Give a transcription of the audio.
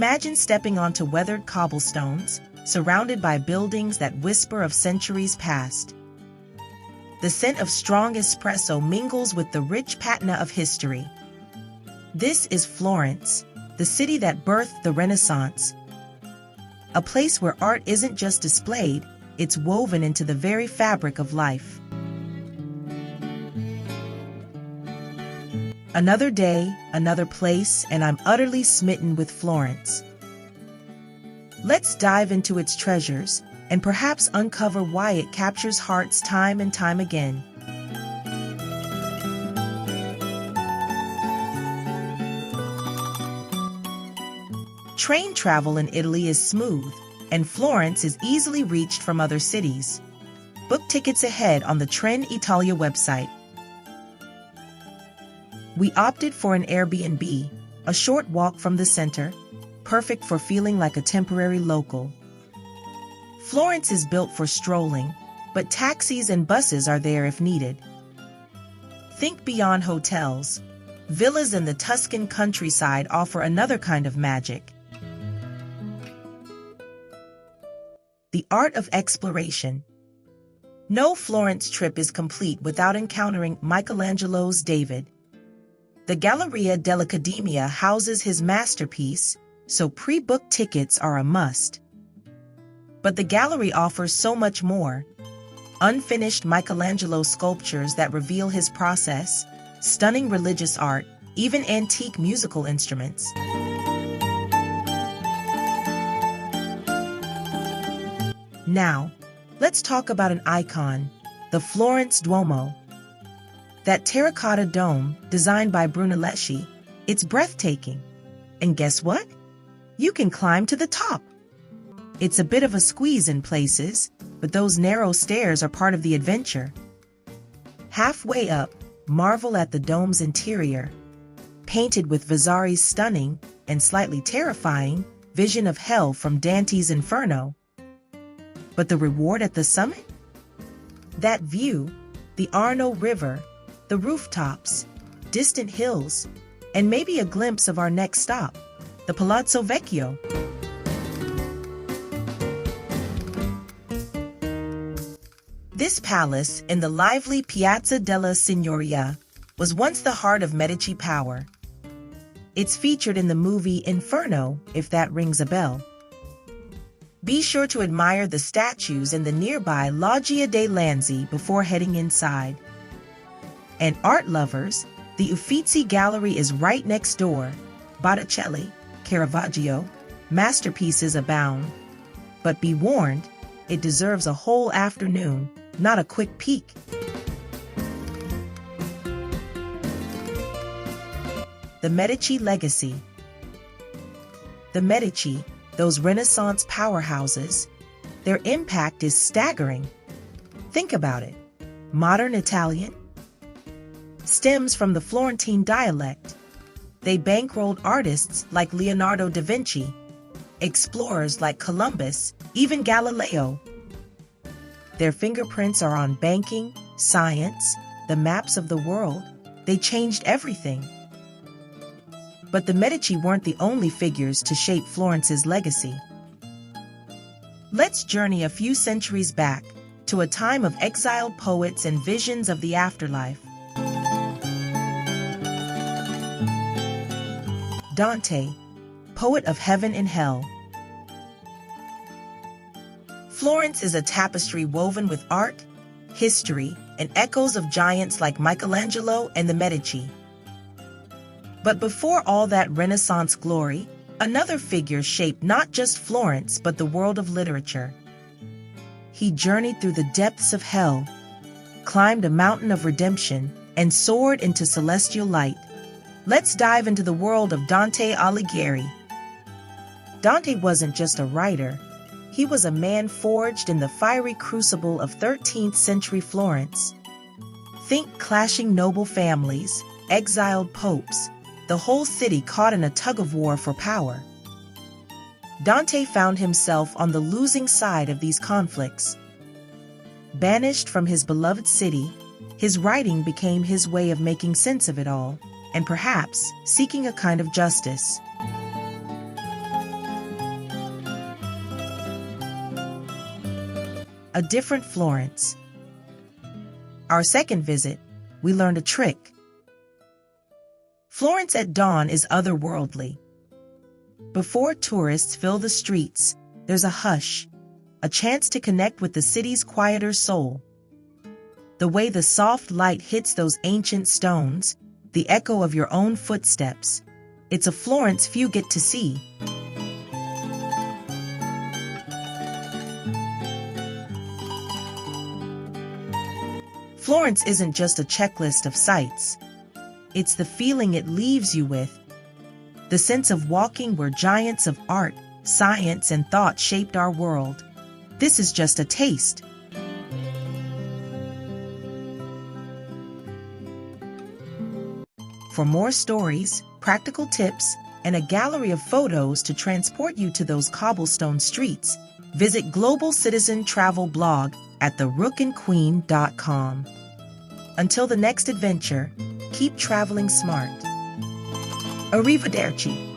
Imagine stepping onto weathered cobblestones, surrounded by buildings that whisper of centuries past. The scent of strong espresso mingles with the rich patina of history. This is Florence, the city that birthed the Renaissance. A place where art isn't just displayed, it's woven into the very fabric of life. Another day, another place, and I'm utterly smitten with Florence. Let's dive into its treasures and perhaps uncover why it captures hearts time and time again. Train travel in Italy is smooth, and Florence is easily reached from other cities. Book tickets ahead on the Trenitalia website. We opted for an Airbnb, a short walk from the center, perfect for feeling like a temporary local. Florence is built for strolling, but taxis and buses are there if needed. Think beyond hotels. Villas in the Tuscan countryside offer another kind of magic. The art of exploration. No Florence trip is complete without encountering Michelangelo's David. The Galleria dell'Accademia houses his masterpiece, so pre-booked tickets are a must. But the gallery offers so much more. Unfinished Michelangelo sculptures that reveal his process, stunning religious art, even antique musical instruments. Now, let's talk about an icon, the Florence Duomo. That terracotta dome, designed by Brunelleschi, it's breathtaking. And guess what? You can climb to the top. It's a bit of a squeeze in places, but those narrow stairs are part of the adventure. Halfway up, marvel at the dome's interior, painted with Vasari's stunning and slightly terrifying vision of hell from Dante's Inferno. But the reward at the summit? That view, the Arno River, the rooftops, distant hills, and maybe a glimpse of our next stop, the Palazzo Vecchio. This palace in the lively Piazza della Signoria was once the heart of Medici power. It's featured in the movie Inferno, if that rings a bell. Be sure to admire the statues in the nearby Loggia dei Lanzi before heading inside. And art lovers, the Uffizi Gallery is right next door. Botticelli, Caravaggio, masterpieces abound. But be warned, it deserves a whole afternoon, not a quick peek. The Medici legacy. The Medici, those Renaissance powerhouses, their impact is staggering. Think about it. Modern Italian stems from the Florentine dialect. They bankrolled artists like Leonardo da Vinci, explorers like Columbus, even Galileo. Their fingerprints are on banking, science, the maps of the world. They changed everything. But the Medici weren't the only figures to shape Florence's legacy. Let's journey a few centuries back to a time of exiled poets and visions of the afterlife. Dante, poet of heaven and hell. Florence is a tapestry woven with art, history, and echoes of giants like Michelangelo and the Medici. But before all that Renaissance glory, another figure shaped not just Florence but the world of literature. He journeyed through the depths of hell, climbed a mountain of redemption, and soared into celestial light. Let's dive into the world of Dante Alighieri. Dante wasn't just a writer. He was a man forged in the fiery crucible of 13th century Florence. Think clashing noble families, exiled popes, the whole city caught in a tug-of-war for power. Dante found himself on the losing side of these conflicts. Banished from his beloved city, his writing became his way of making sense of it all, and perhaps seeking a kind of justice. a different Florence. Our second visit, we learned a trick. Florence at dawn is otherworldly. Before tourists fill the streets, there's a hush, a chance to connect with the city's quieter soul. The way the soft light hits those ancient stones, the echo of your own footsteps, it's a Florence few get to see. Florence isn't just a checklist of sights. It's the feeling it leaves you with. The sense of walking where giants of art, science, and thought shaped our world. This is just a taste. For more stories, practical tips, and a gallery of photos to transport you to those cobblestone streets, visit Global Citizen Travel blog at therookandqueen.com. Until the next adventure, keep traveling smart. Arrivederci.